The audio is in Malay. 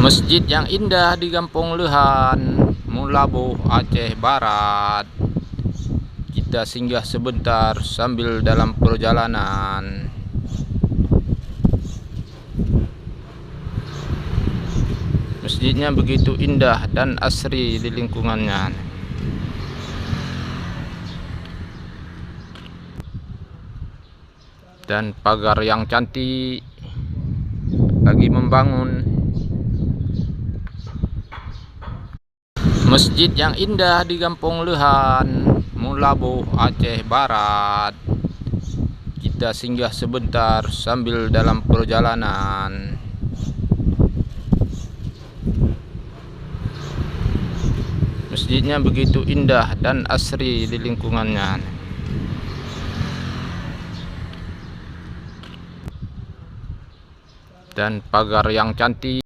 Masjid yang indah di Kampung Leuhan, Mulaboh, Aceh Barat. Kita singgah sebentar sambil dalam perjalanan. Masjidnya begitu indah dan asri di lingkungannya. Dan pagar yang cantik lagi membangun. Masjid yang indah di Kampung Leuhan, Mulaboh, Aceh Barat. Kita singgah sebentar sambil dalam perjalanan. Masjidnya begitu indah dan asri di lingkungannya. Dan pagar yang cantik